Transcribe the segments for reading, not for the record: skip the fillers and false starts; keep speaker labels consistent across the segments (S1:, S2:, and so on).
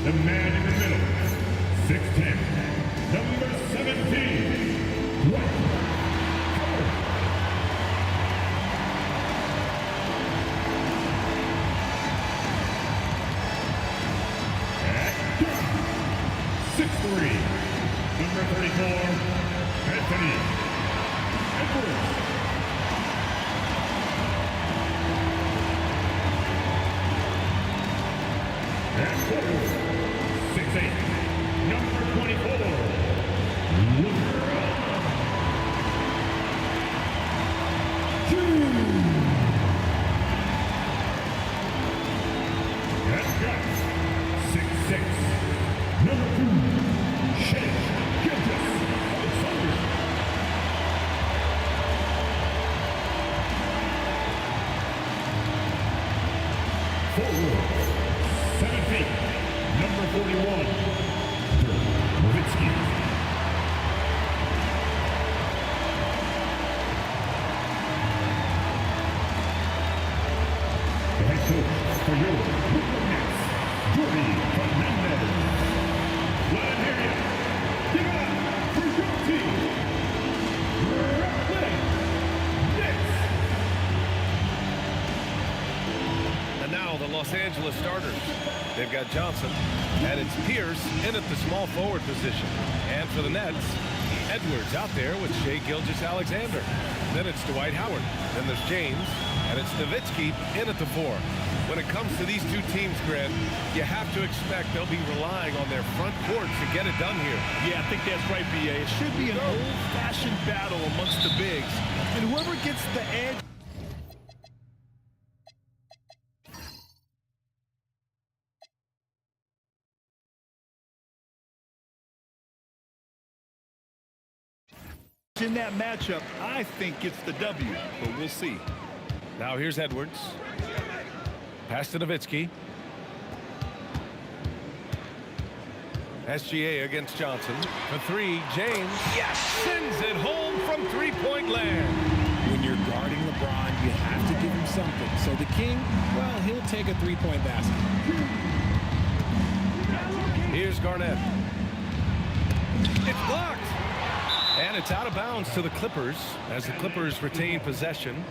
S1: The man in the middle, 6'10", number 17, Dwight Howard. At guard, 6'3", number 34, Anthony Edwards. And forward, 6'8", number 24, LeBron James. And guys, 6'6", number 2, Shea Gilgeous-Alexander. Forward, 7 feet, number 41, Nowitzki. The head coach for your Brooklyn Nets, Jordy Fernandez. Let him hear you. Give it up for your team, Brooklyn Nets.
S2: And now the Los Angeles starters. They've got Johnson, and it's Pierce in at the small forward position. And for the Nets, Edwards out there with Shea Gilgeous-Alexander. Then it's Dwight Howard. Then there's James, and it's Nowitzki in at the 4. When it comes to these two teams, Grant, you have to expect they'll be relying on their front court to get it done here.
S3: Yeah, I think that's right, B.A. It should be an old-fashioned battle amongst the bigs. And whoever gets the edge... in that matchup, I think gets the W, but we'll see.
S2: Now here's Edwards. Pass to Nowitzki. SGA against Johnson. For 3, James. Yes! Sends it home from three-point land.
S4: When you're guarding LeBron, you have to give him something. So the King, well, he'll take a three-point basket.
S2: Here's Garnett. It's blocked. And it's out of bounds to the Clippers as the Clippers retain possession.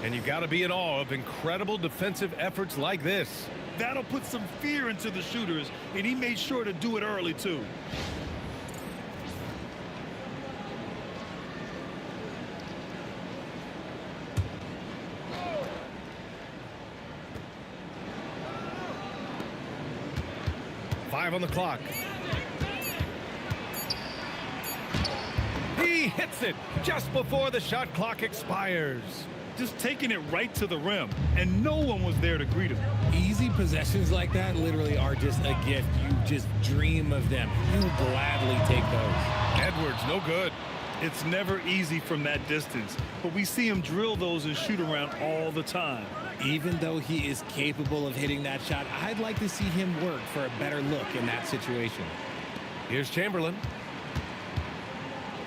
S2: And you've got to be in awe of incredible defensive efforts like this.
S3: That'll put some fear into the shooters, and he made sure to do it early, too.
S2: Five on the clock. He hits it just before the shot clock expires.
S3: Just taking it right to the rim, and no one was there to greet him.
S4: Easy possessions like that literally are just a gift. You just dream of them. You'll gladly take those.
S2: Edwards, no good.
S3: It's never easy from that distance, but we see him drill those and shoot around all the time.
S4: Even though he is capable of hitting that shot, I'd like to see him work for a better look in that situation.
S2: Here's Chamberlain.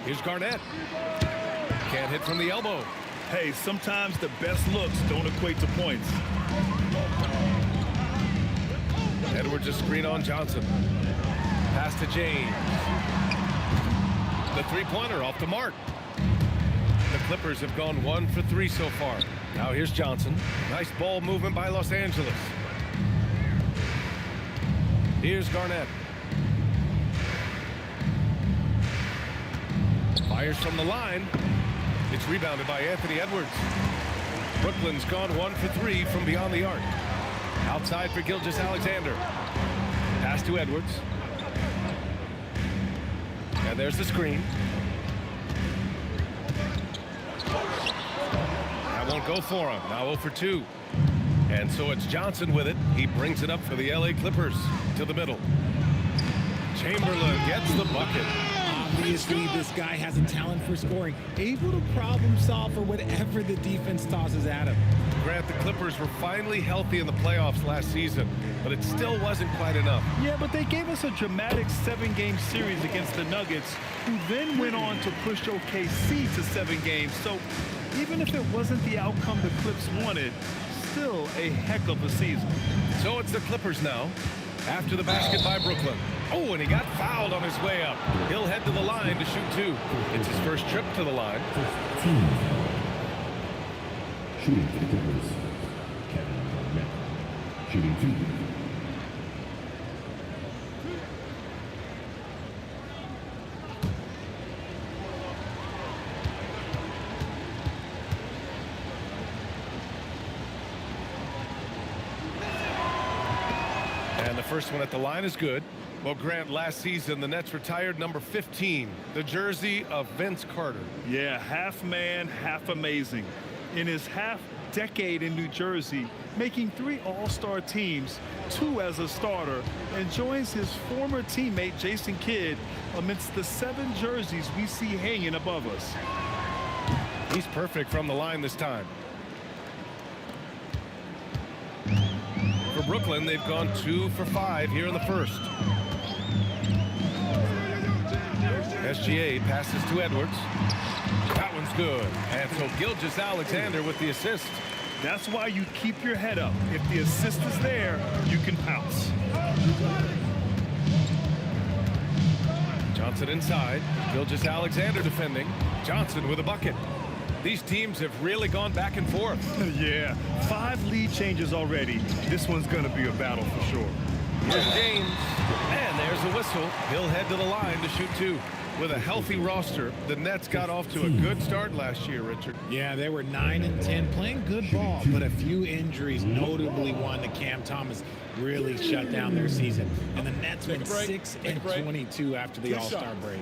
S2: Here's Garnett. Can't hit from the elbow.
S3: Hey, sometimes the best looks don't equate to points.
S2: Edwards a screen on Johnson. Pass to James. The three-pointer off the mark. The Clippers have gone 1 for 3 so far. Now here's Johnson. Nice ball movement by Los Angeles. Here's Garnett. Fires from the line. It's rebounded by Anthony Edwards. Brooklyn's gone 1 for 3 from beyond the arc. Outside for Gilgeous-Alexander. Pass to Edwards. And there's the screen. That won't go for him. Now 0 for 2. And so it's Johnson with it. He brings it up for the LA Clippers to the middle. Chamberlain gets the bucket.
S4: Obviously, this guy has a talent for scoring, able to problem solve for whatever the defense tosses at him.
S2: Grant, the Clippers were finally healthy in the playoffs last season, but it still wasn't quite enough.
S3: Yeah, but they gave us a dramatic 7-game series against the Nuggets, who then went on to push OKC to 7 games. So even if it wasn't the outcome the Clips wanted, still a heck of a season.
S2: So it's the Clippers now. After the basket by Brooklyn. Oh, and he got fouled on his way up. He'll head to the line to shoot two. It's his first trip to the line.
S1: Shooting for the Clippers, Kevin Garnett. Shooting two.
S2: And the first one at the line is good. Well, Grant, last season, the Nets retired number 15, the jersey of Vince Carter.
S3: Yeah, half man, half amazing. In his half-decade in New Jersey, making 3 All-Star teams, 2 as a starter, and joins his former teammate Jason Kidd amidst the 7 jerseys we see hanging above us.
S2: He's perfect from the line this time. For Brooklyn, they've gone 2 for 5 here in the first. SGA passes to Edwards. That one's good. And so Gilgeous-Alexander with the assist.
S3: That's why you keep your head up. If the assist is there, you can pounce.
S2: Johnson inside. Gilgeous-Alexander defending. Johnson with a bucket. These teams have really gone back and forth.
S3: Yeah, 5 lead changes already. This one's going to be a battle for sure.
S2: Here's James. And there's a whistle. He'll head to the line to shoot 2. With a healthy roster, the Nets got off to a good start last year, Richard.
S4: Yeah, they were 9 and 10, playing good ball, but a few injuries, notably one to Cam Thomas, really shut down their season. And the Nets went 6 and 22 after the All-Star break.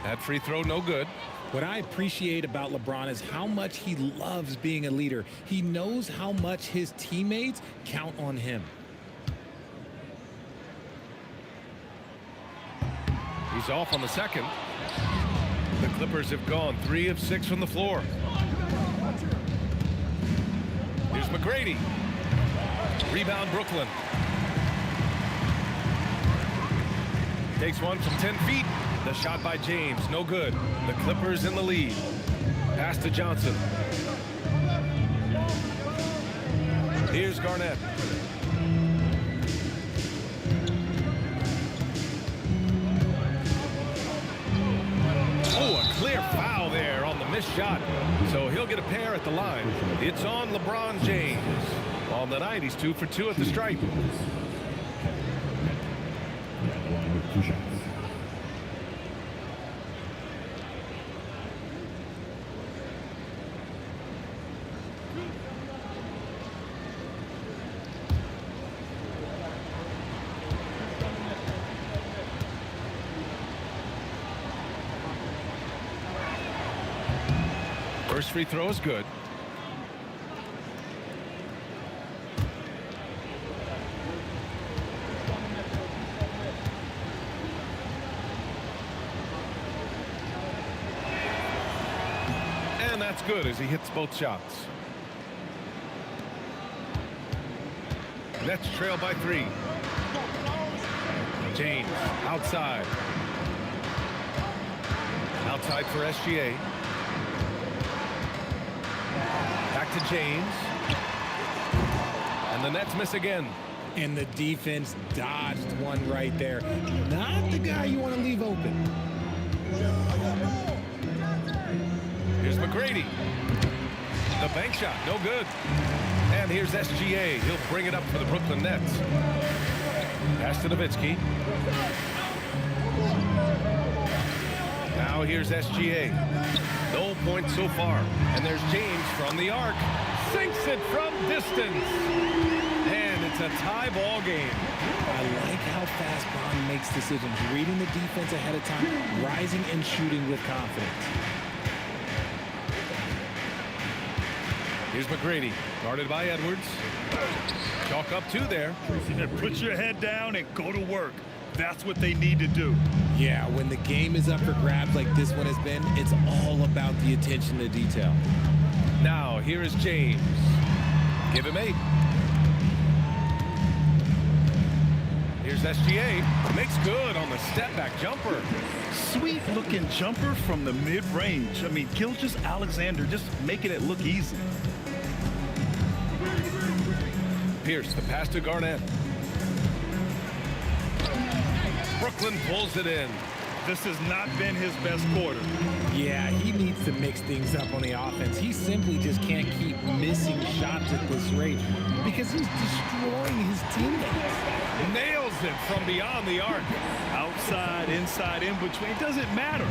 S2: That free throw, no good.
S4: What I appreciate about LeBron is how much he loves being a leader. He knows how much his teammates count on him.
S2: He's off on the second. The Clippers have gone 3 of 6 from the floor. Here's McGrady. Rebound Brooklyn. Takes one from 10 feet. The shot by James, no good. The Clippers in the lead. Pass to Johnson. Here's Garnett. Oh, a clear foul there on the missed shot. So he'll get a pair at the line. It's on LeBron James. On the night, he's 2 for 2 at the stripe.
S1: Kevin Garnett. At the line with 2 shots.
S2: First free throw is good. And that's good as he hits both shots. Nets trail by 3. James outside. Outside for SGA. Back to James. And the Nets miss again.
S4: And the defense dodged one right there. Not the guy you want to leave open.
S2: Here's McGrady. The bank shot, no good. And here's SGA. He'll bring it up for the Brooklyn Nets. Pass to Nowitzki. Now here's SGA. No points so far. And there's James from the arc. Sinks it from distance. And it's a tie ball game.
S4: I like how fast Bron makes decisions, reading the defense ahead of time, rising and shooting with confidence.
S2: Here's McGrady, guarded by Edwards. Chalk up 2 there.
S3: Put your head down and go to work. That's what they need to do.
S4: Yeah, when the game is up for grabs like this one has been, it's all about the attention to detail.
S2: Now, here is James. Give him 8. Here's SGA makes good on the step-back jumper.
S3: Sweet-looking jumper from the mid-range. I mean, Gilgeous-Alexander just making it look easy.
S2: Pierce, the pass to Garnett. Brooklyn pulls it in.
S3: This has not been his best quarter.
S4: Yeah, he needs to mix things up on the offense. He simply just can't keep missing shots at this rate because he's destroying his teammates.
S2: Nails it from beyond the arc.
S3: Outside, inside, in between, it doesn't matter.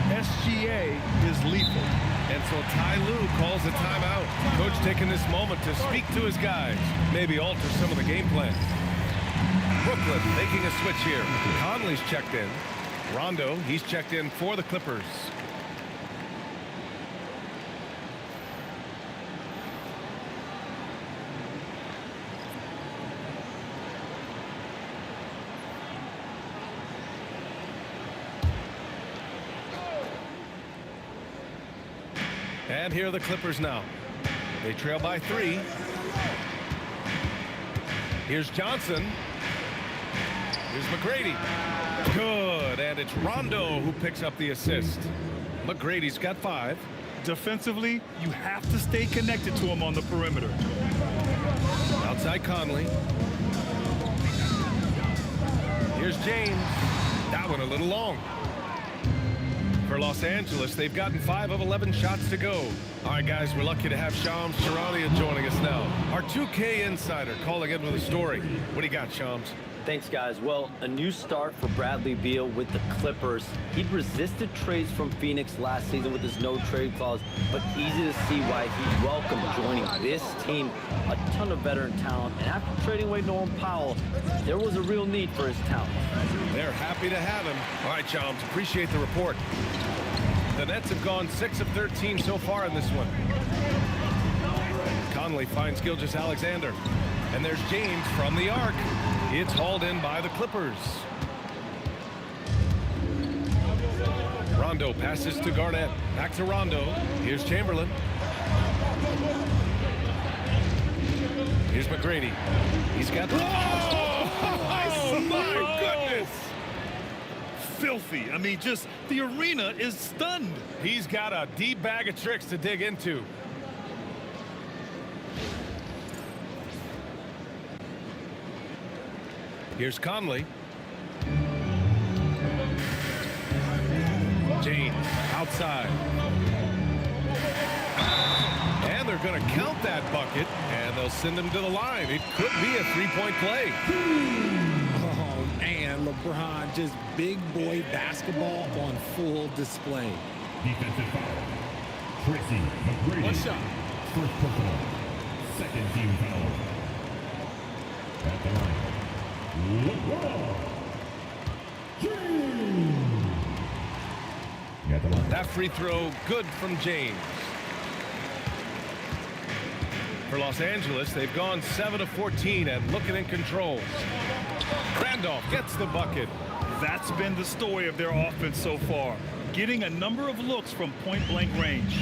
S3: SGA is lethal.
S2: And so Ty Lue calls a timeout. Coach taking this moment to speak to his guys, maybe alter some of the game plan. Brooklyn making a switch here. Conley's checked in. Rondo, he's checked in for the Clippers. And here are the Clippers now. They trail by 3. Here's Johnson. Here's McGrady. Good, and it's Rondo who picks up the assist. McGrady's got 5.
S3: Defensively, you have to stay connected to him on the perimeter.
S2: Outside Conley. Here's James. That one a little long. For Los Angeles, they've gotten 5 of 11 shots to go. All right, guys, we're lucky to have Shams Charania joining us now. Our 2K insider calling in with a story. What do you got, Shams?
S5: Thanks, guys. Well, a new start for Bradley Beal with the Clippers. He'd resisted trades from Phoenix last season with his no-trade clause, but easy to see why he welcomed joining this team. A ton of veteran talent, and after trading away Norm Powell, there was a real need for his talent.
S2: They're happy to have him. All right, Shams, appreciate the report. The Nets have gone 6 of 13 so far in this one. Conley finds Gilgeous-Alexander. And there's James from the arc. It's hauled in by the Clippers. Rondo passes to Garnett. Back to Rondo. Here's Chamberlain. Here's McGrady. He's got... Oh, my goodness!
S3: Filthy. I mean, just the arena is stunned.
S2: He's got a deep bag of tricks to dig into. Here's Conley. James outside. And they're going to count that bucket, and they'll send him to the line. It could be a three-point play.
S4: Oh, man, LeBron, just big boy basketball on full display.
S1: Defensive foul. Tracy McGrady.
S4: One shot.
S1: First personal. Second team foul. At the line. LeBron James. At the line.
S2: That free throw good from James. For Los Angeles, they've gone 7 of 14 and looking in control. Randolph gets the bucket.
S3: That's been the story of their offense so far, getting a number of looks from point-blank range.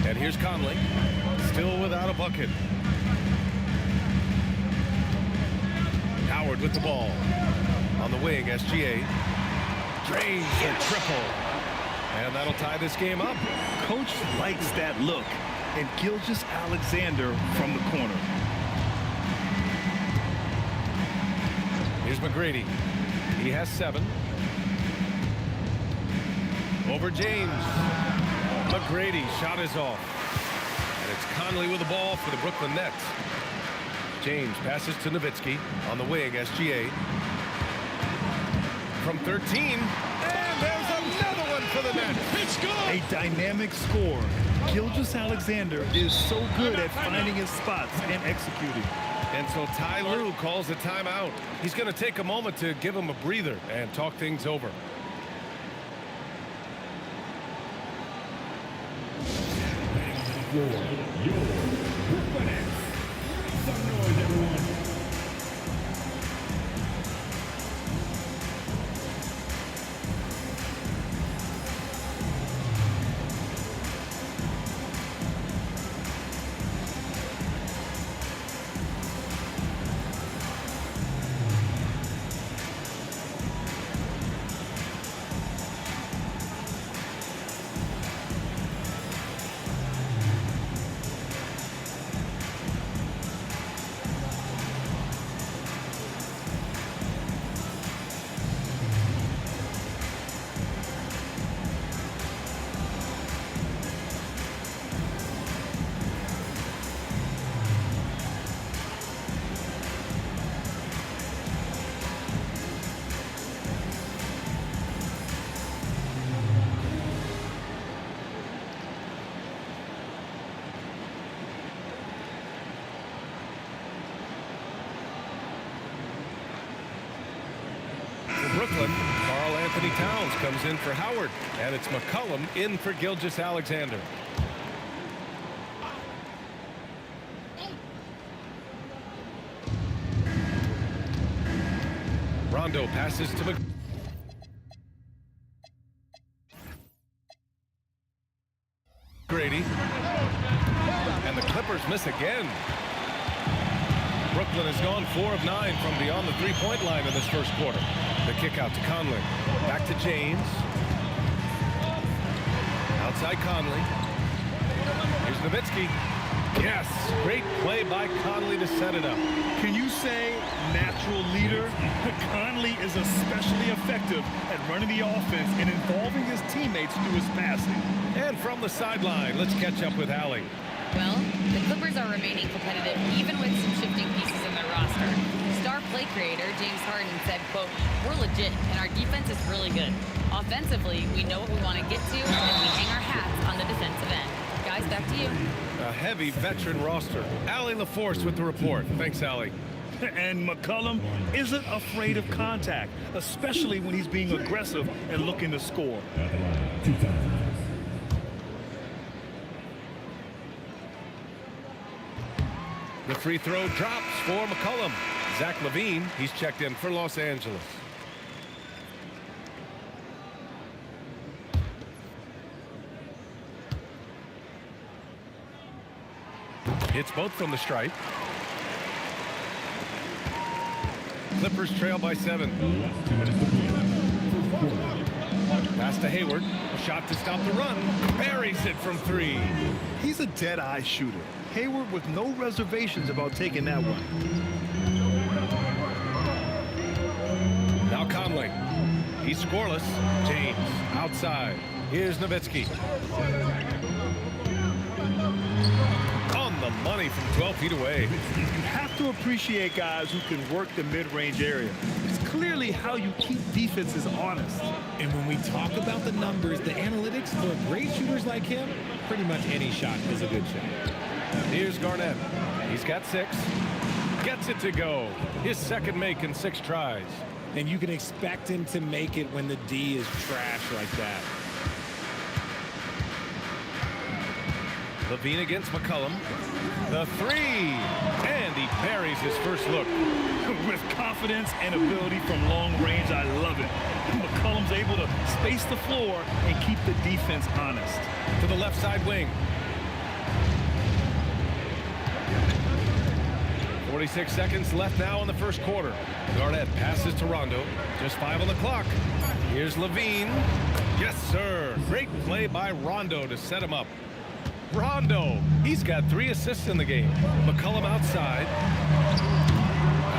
S2: And here's Conley, still without a bucket. Howard with the ball. On the wing, SGA. Drains the triple. And that'll tie this game up.
S3: Coach likes that look. And Gilgeous-Alexander from the corner.
S2: Here's McGrady. He has 7. Over James. McGrady shot is off. And it's Conley with the ball for the Brooklyn Nets. James passes to Nowitzki on the wing, SGA. From 13. And there's another one for the Nets. It's good.
S3: A dynamic score. Gilgeous-Alexander is so good at finding his spots and executing.
S2: And so Ty Lue calls a timeout. He's going to take a moment to give him a breather and talk things over.
S1: Your Brooklyn Nets. Some noise, everyone.
S2: Brooklyn, Karl Anthony Towns comes in for Howard, and it's McCollum in for Gilgeous-Alexander. Rondo passes to McGrady, and the Clippers miss again. Brooklyn has gone 4 of 9 from beyond the three-point line in this first quarter. The kick out to Conley. Back to James. Outside Conley. Here's Nowitzki. Yes, great play by Conley to set it up.
S3: Can you say natural leader? Conley is especially effective at running the offense and involving his teammates through his passing.
S2: And from the sideline, let's catch up with Allie.
S6: Well, the Clippers are remaining competitive even with some shifting pieces in their roster. Star play creator James Harden said, quote, "We're legit and our defense is really good. Offensively, we know what we want to get to and we hang our hats on the defensive end." Guys, back to you.
S2: A heavy veteran roster. Allie LaForce with the report. Thanks, Allie.
S3: And McCollum isn't afraid of contact, especially when he's being aggressive and looking to score.
S1: At the line, 2 times.
S2: The free throw drops for McCollum. Zach LaVine, he's checked in for Los Angeles. Hits both from the stripe. Clippers trail by 7. Pass to Hayward. A shot to stop the run. Buries it from 3.
S3: He's a dead-eye shooter. Hayward with no reservations about taking that one.
S2: Now Conley. He's scoreless. James outside. Here's Nowitzki. On the money from 12 feet away.
S3: You have to appreciate guys who can work the mid-range area. It's clearly how you keep defenses honest.
S4: And when we talk about the numbers, the analytics for great shooters like him, pretty much any shot is a good shot.
S2: Here's Garnett. He's got 6. Gets it to go. His second make in 6 tries.
S4: And you can expect him to make it when the D is trash like that.
S2: LaVine against McCollum. The 3. And he buries his first look.
S3: With confidence and ability from long range, I love it. McCollum's able to space the floor and keep the defense honest.
S2: To the left side wing. 46 seconds left now in the first quarter. Garnett passes to Rondo. Just 5 on the clock. Here's LaVine. Yes, sir. Great play by Rondo to set him up. Rondo. He's got 3 assists in the game. McCollum outside.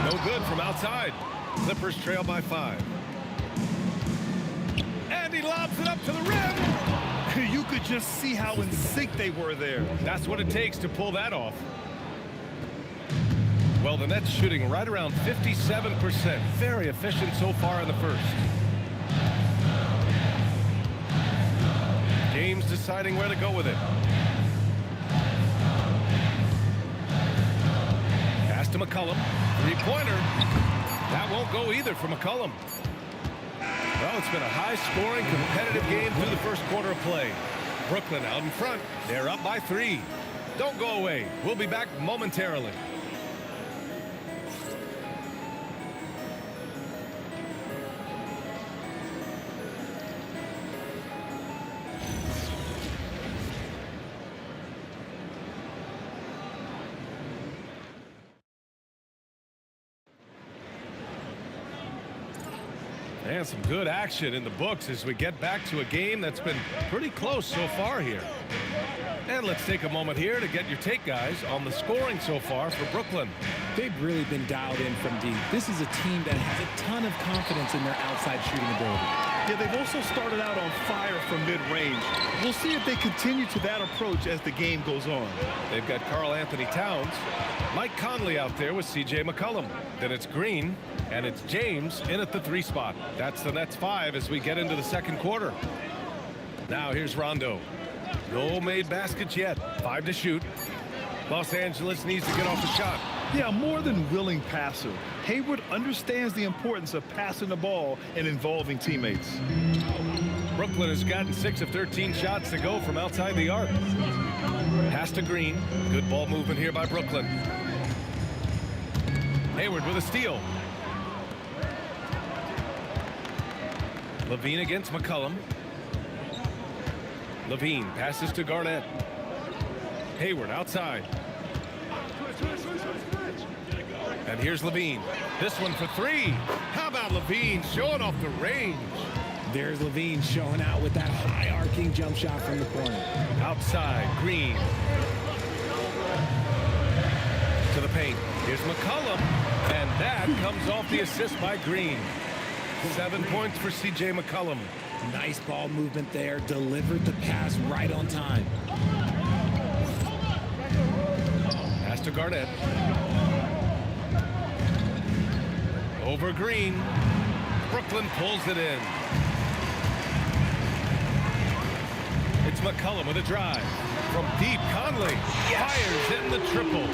S2: No good from outside. Clippers trail by 5. And he lobs it up to the rim.
S3: You could just see how in sync they were there.
S2: That's what it takes to pull that off. Well, the Nets shooting right around 57%. Very efficient so far in the first. James deciding where to go with it. Pass to McCollum. 3-pointer. That won't go either for McCollum. Well, it's been a high-scoring, competitive game through the first quarter of play. Brooklyn out in front. They're up by 3. Don't go away. We'll be back momentarily. And some good action in the books as we get back to a game that's been pretty close so far here. And let's take a moment here to get your take, guys, on the scoring so far for Brooklyn.
S4: They've really been dialed in from deep. This is a team that has a ton of confidence in their outside shooting ability.
S3: Yeah, they've also started out on fire from mid-range. We'll see if they continue to that approach as the game goes on.
S2: They've got Karl Anthony Towns, Mike Conley out there with C.J. McCollum. Then it's Green, and it's James in at the 3 spot. That's the Nets 5 as we get into the second quarter. Now here's Rondo. No made baskets yet. 5 to shoot. Los Angeles needs to get off a shot.
S3: Yeah, more than willing passer. Hayward understands the importance of passing the ball and involving teammates.
S2: Brooklyn has gotten 6 of 13 shots to go from outside the arc. Pass to Green. Good ball movement here by Brooklyn. Hayward with a steal. Levine against McCollum. Levine passes to Garnett. Hayward outside. And here's Levine. This one for 3. How about Levine showing off the range?
S4: There's Levine showing out with that high arcing jump shot from the corner.
S2: Outside, Green. To the paint. Here's McCollum. And that comes off the assist by Green. 7 points for C.J. McCollum.
S4: Nice ball movement there. Delivered the pass right on time.
S2: Pass to Garnett. Over Green. Brooklyn pulls it in. It's McCollum with a drive. From deep, Conley fires in the triple.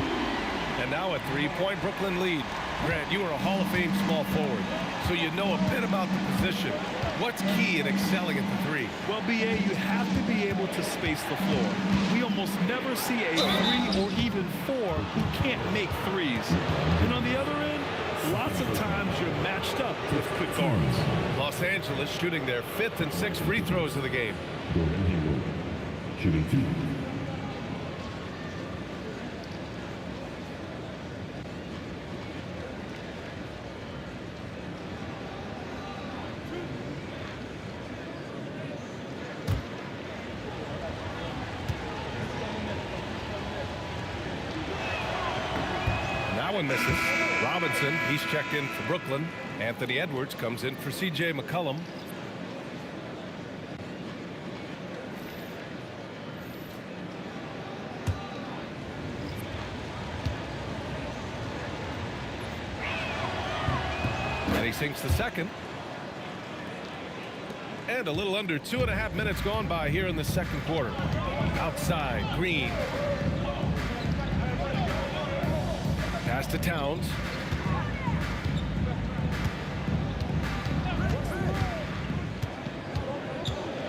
S2: And now a 3-point Brooklyn lead. Grant, you are a Hall of Fame small forward, so you know a bit about the position. What's key in excelling at the 3?
S3: Well, B.A., you have to be able to space the floor. We almost never see a 3 or even 4 who can't make threes. And on the other end, lots of times you're matched up with quick guards.
S2: Los Angeles shooting their 5th and 6th free throws of the game.
S1: Gordon Hayward, shooting 2.
S2: That one misses. Robinson, he's checked in for Brooklyn. Anthony Edwards comes in for C.J. McCollum. And he sinks the second. And a little under 2.5 minutes gone by here in the second quarter. Outside, Green. Pass to Towns.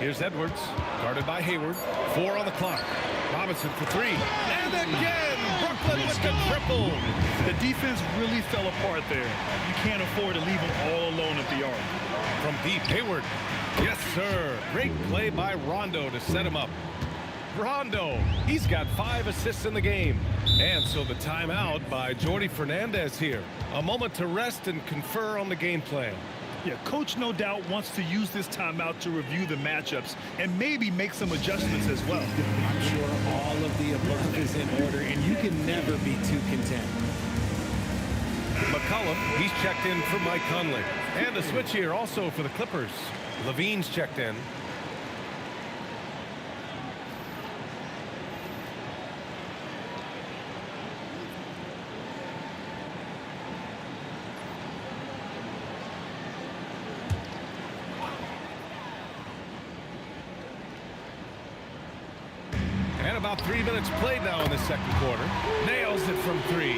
S2: Here's Edwards, guarded by Hayward. 4 on the clock. Robinson for 3. And again, Brooklyn with the triple.
S3: The defense really fell apart there. You can't afford to leave them all alone at the arc.
S2: From deep, Hayward. Yes, sir. Great play by Rondo to set him up. Rondo, he's got 5 assists in the game. And so the timeout by Jordi Fernandez here. A moment to rest and confer on the game plan.
S3: Yeah, coach no doubt wants to use this timeout to review the matchups and maybe make some adjustments as well.
S4: I'm sure all of the above is in order, and you can never be too content.
S2: McCollum, he's checked in for Mike Conley. And a switch here also for the Clippers. Levine's checked in. And about 3 minutes played now in the second quarter. Nails it from 3.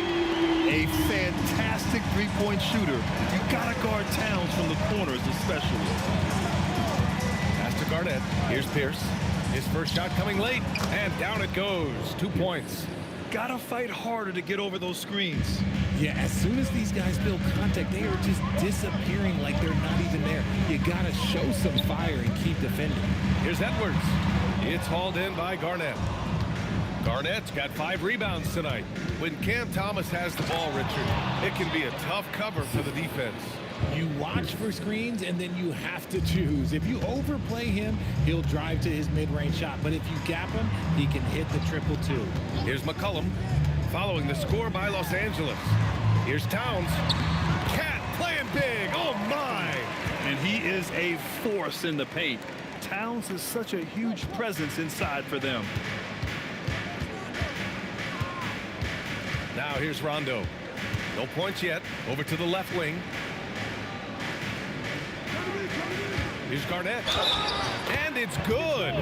S3: A fantastic three-point shooter. You gotta guard Towns from the corners especially.
S2: Pass to Garnett. Here's Pierce. His first shot coming late. And down it goes. 2 points.
S3: Gotta fight harder to get over those screens.
S4: Yeah, as soon as these guys build contact, they are just disappearing like they're not even there. You gotta show some fire and keep defending.
S2: Here's Edwards. It's hauled in by Garnett. Garnett's got 5 rebounds tonight. When Cam Thomas has the ball, Richard, it can be a tough cover for the defense.
S4: You watch for screens, and then you have to choose. If you overplay him, he'll drive to his mid-range shot. But if you gap him, he can hit the triple too.
S2: Here's McCollum following the score by Los Angeles. Here's Towns. Cat playing big. Oh, my.
S3: And he is a force in the paint. Towns is such a huge presence inside for them.
S2: Now here's Rondo. No points yet. Over to the left wing. Here's Garnett. And it's good.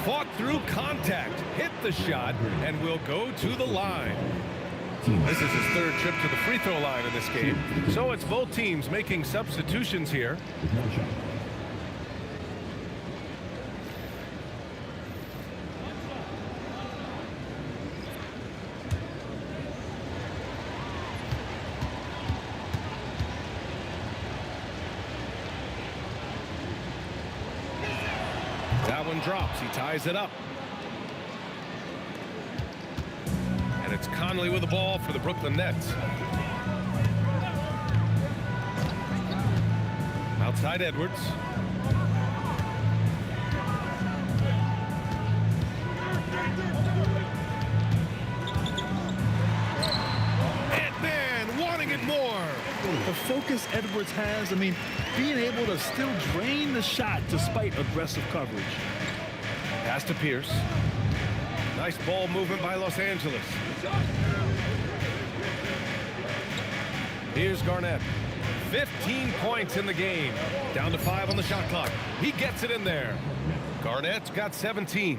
S2: Fought through contact. Hit the shot and will go to the line. This is his third trip to the free throw line in this game. So it's both teams making substitutions here.
S1: With one shot.
S2: That one drops. He ties it up. And it's Conley with the ball for the Brooklyn Nets. Outside Edwards. Ant-Man wanting it more.
S3: The focus Edwards has, I mean, being able to still drain the shot despite aggressive coverage.
S2: Pass to Pierce. Nice ball movement by Los Angeles. Here's Garnett. 15 points in the game. Down to 5 on the shot clock. He gets it in there. Garnett's got 17.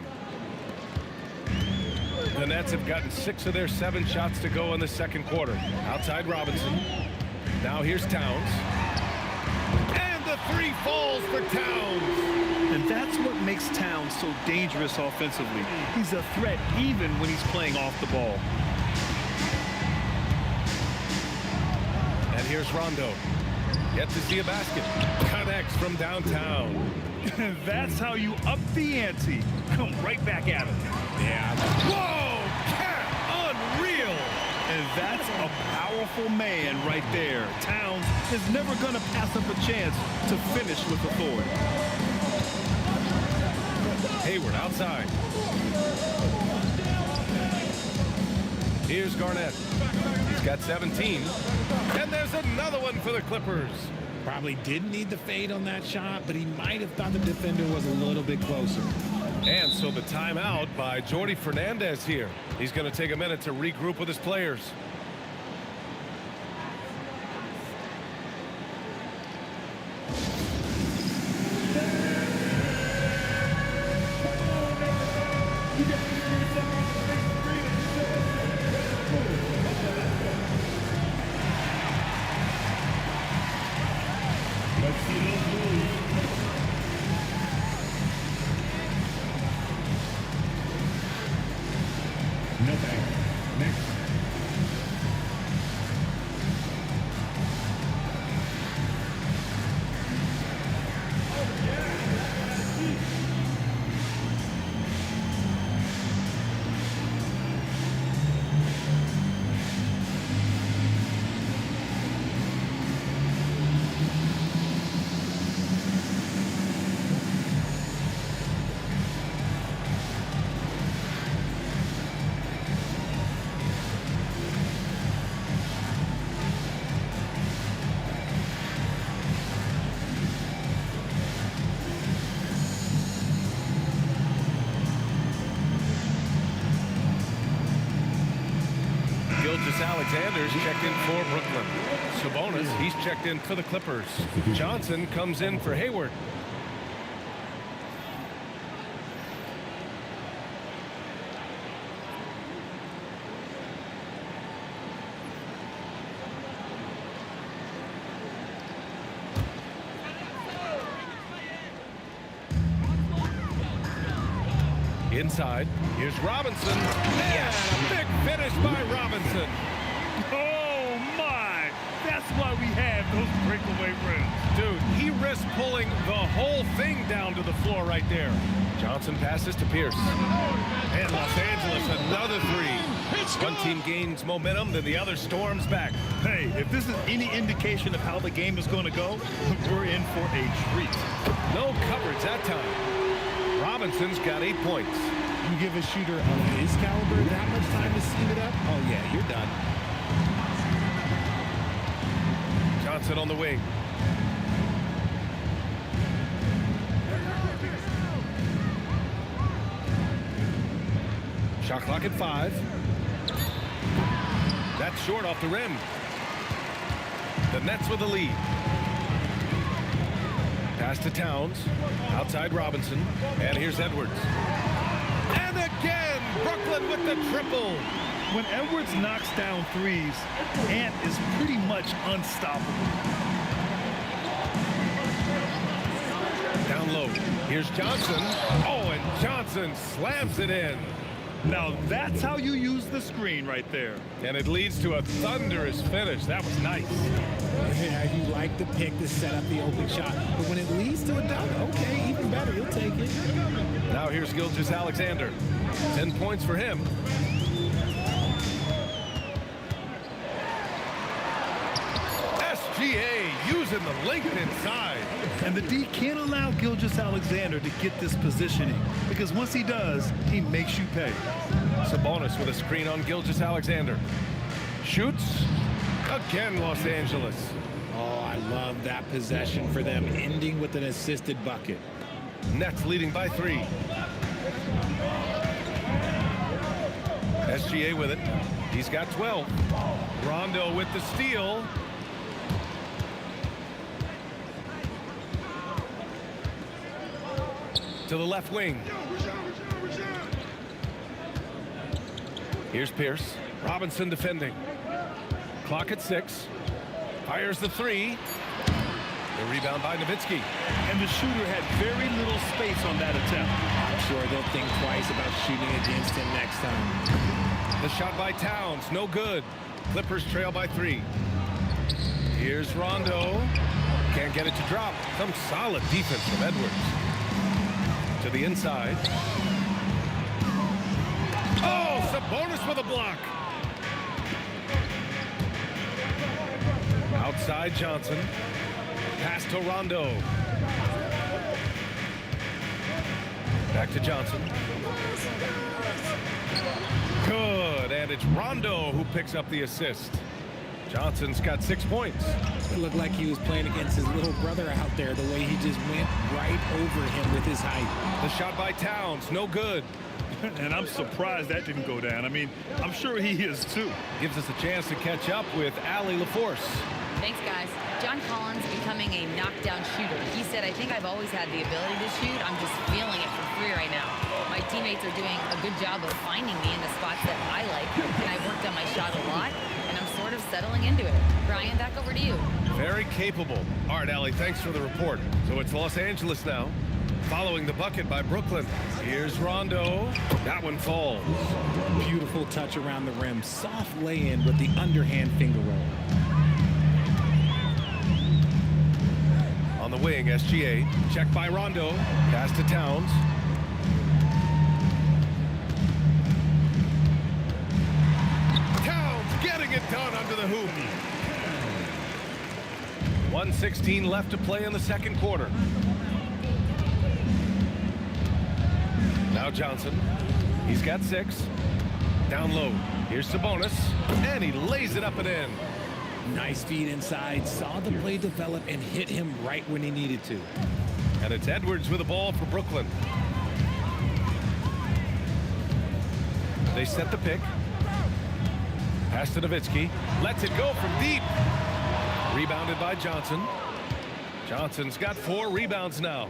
S2: The Nets have gotten 6 of their 7 shots to go in the second quarter. Outside Robinson. Now here's Towns. And the 3 falls for Towns.
S3: And that's what makes Towns so dangerous offensively. He's a threat even when he's playing off the ball.
S2: And here's Rondo. Yet to see a basket. Connects from downtown.
S3: That's how you up the ante. Come right back at him.
S2: Yeah. Whoa! Cat! Unreal!
S3: And that's a powerful man right there. Towns is never going to pass up a chance to finish with authority.
S2: Hayward outside. Here's Garnett. He's got 17. And there's another one for the Clippers.
S4: Probably didn't need the fade on that shot, but he might have thought the defender was a little bit closer.
S2: And so the timeout by Jordi Fernandez here. He's going to take a minute to regroup with his players.
S1: Let's see those moves. No thanks. Next.
S2: Alexander's checked in for Brooklyn. Sabonis, he's checked in for the Clippers. Johnson comes in for Hayward. Inside, here's Robinson. And a big finish by Robinson.
S3: Oh, my. That's why we have those breakaway rims.
S2: Dude, he risked pulling the whole thing down to the floor right there. Johnson passes to Pierce. And Los Angeles, another 3. One team gains momentum, then the other storms back.
S3: Hey, if this is any indication of how the game is going to go, we're in for a treat.
S2: No coverage that time. Robinson's got 8 points.
S4: You give a shooter of his caliber that much time to steam it up? Oh, yeah, you're done.
S2: Johnson on the wing. Shot clock at 5. That's short off the rim. The Nets with the lead. Pass to Towns. Outside Robinson. And here's Edwards. And again, Brooklyn with the triple.
S3: When Edwards knocks down threes, Ant is pretty much unstoppable.
S2: Down low. Here's Johnson. Oh, and Johnson slams it in.
S3: Now that's how you use the screen right there.
S2: And it leads to a thunderous finish. That was nice.
S4: Yeah, you like the pick to set up the open shot. But when it leads to a dunk, okay, even better. You'll take it.
S2: Now here's Gilgeous-Alexander. 10 points for him. SGA using the length inside.
S3: And the D can't allow Gilgeous-Alexander to get this positioning, because once he does, he makes you pay.
S2: Sabonis with a screen on Gilgeous-Alexander. Shoots. Again, Los Angeles.
S4: Oh, I love that possession for them, ending with an assisted bucket.
S2: Nets leading by 3. SGA with it. He's got 12. Rondo with the steal. To the left wing. Here's Pierce. Robinson defending. Clock at 6. Fires the 3. The rebound by Nowitzki.
S3: And the shooter had very little space on that attempt.
S4: I'm sure they'll think twice about shooting against him next time.
S2: The shot by Towns, no good. Clippers trail by 3. Here's Rondo. Can't get it to drop. Some solid defense from Edwards. To the inside. Oh, Sabonis with a block. Outside Johnson. Pass to Rondo. Back to Johnson. Good, and it's Rondo who picks up the assist. Johnson's got 6 points.
S4: It looked like he was playing against his little brother out there, the way he just went right over him with his height.
S2: The shot by Towns, no good.
S3: And I'm surprised that didn't go down. I mean, I'm sure he is too.
S2: Gives us a chance to catch up with Allie LaForce.
S6: Thanks, guys. John Collins becoming a knockdown shooter. He said, I think I've always had the ability to shoot. I'm just feeling it from 3 right now. My teammates are doing a good job of finding me in the spots that I like, and I've worked on my shot a lot, and I'm sort of settling into it. Brian, back over to you.
S2: Very capable. All right, Allie, thanks for the report. So it's Los Angeles now, following the bucket by Brooklyn. Here's Rondo. That one falls.
S4: Beautiful touch around the rim. Soft lay-in with the underhand finger roll.
S2: On the wing, SGA. Check by Rondo. Pass to Towns. Towns getting it done under the hoop. 1:16 left to play in the second quarter. Now Johnson. He's got 6. Down low. Here's Sabonis. And he lays it up and in.
S4: Nice feed inside, saw the play develop and hit him right when he needed to.
S2: And it's Edwards with the ball for Brooklyn. They set the pick. Pass to Nowitzki. Lets it go from deep. Rebounded by Johnson. Johnson's got 4 rebounds now.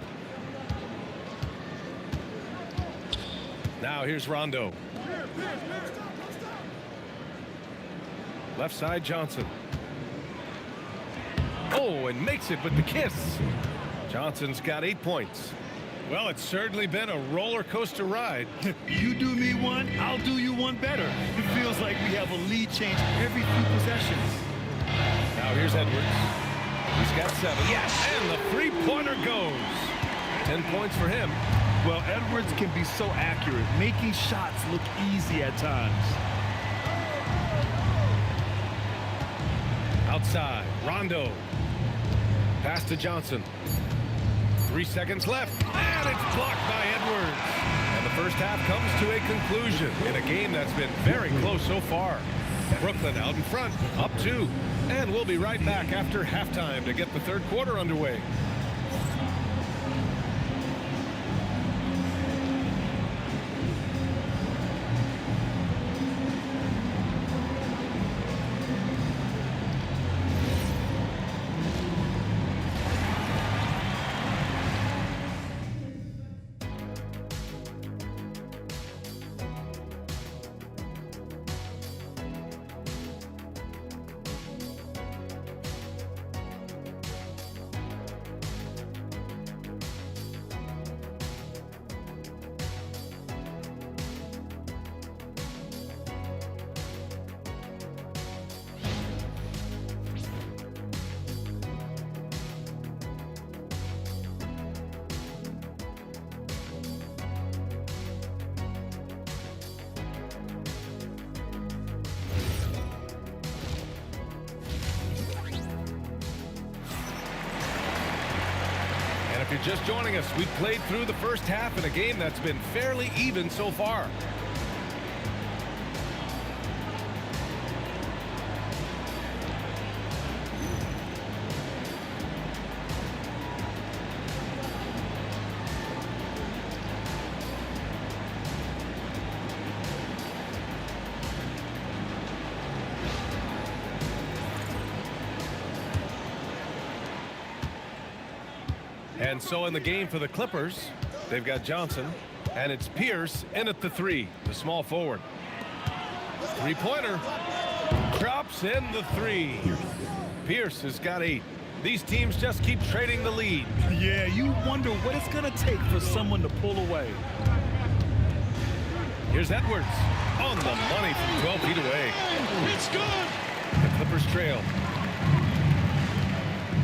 S2: Now here's Rondo. Left side Johnson. Oh, and makes it with the kiss. Johnson's got 8 points. Well, it's certainly been a roller coaster ride.
S3: You do me one, I'll do you one better. It feels like we have a lead change every few possessions.
S2: Now here's Edwards. He's got 7. Yes! And the three-pointer goes. 10 points for him.
S3: Well, Edwards can be so accurate, making shots look easy at times.
S2: Outside, Rondo. Pass to Johnson. 3 seconds left, and it's blocked by Edwards. And the first half comes to a conclusion in a game that's been very close so far. Brooklyn out in front, up 2. And we'll be right back after halftime to get the third quarter underway. If you're just joining us, we've played through the first half in a game that's been fairly even so far. And so in the game for the Clippers, they've got Johnson, and it's Pierce in at the 3, the small forward. Three-pointer. Drops in the 3. Pierce has got 8. These teams just keep trading the lead.
S3: Yeah, you wonder what it's going to take for someone to pull away.
S2: Here's Edwards on the money from 12 feet away.
S1: It's good.
S2: The Clippers trail.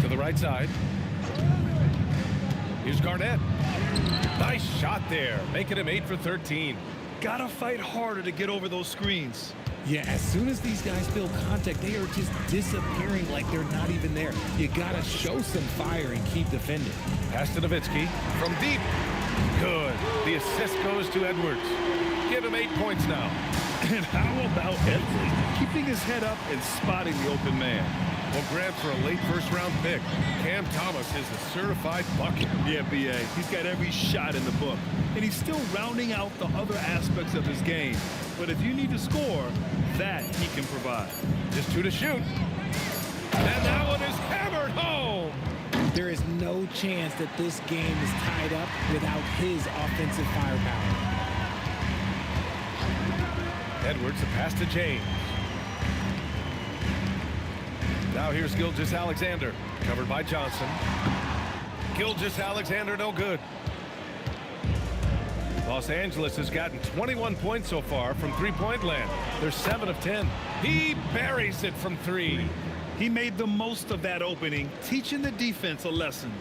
S2: To the right side. Here's Garnett. Nice shot there, making him 8 for 13.
S3: Gotta fight harder to get over those screens.
S4: Yeah, as soon as these guys feel contact, they are just disappearing like they're not even there. You gotta show some fire and keep defending.
S2: Pass to Nowitzki from deep. Good. The assist goes to Edwards. Give him 8 points now.
S3: And how about Edwards keeping his head up and spotting the open man?
S2: Well, Grant, for a late first-round pick, Cam Thomas is a certified bucket.
S3: Yeah, B.A. He's got every shot in the book. And he's still rounding out the other aspects of his game. But if you need to score, that he can provide.
S2: Just 2 to shoot. And that one is hammered home.
S4: There is no chance that this game is tied up without his offensive firepower.
S2: Edwards, a pass to James. Now here's Gilgeous-Alexander, covered by Johnson. Gilgeous-Alexander, no good. Los Angeles has gotten 21 points so far from three-point land. They're 7 of 10. He buries it from 3.
S3: He made the most of that opening, teaching the defense a lesson.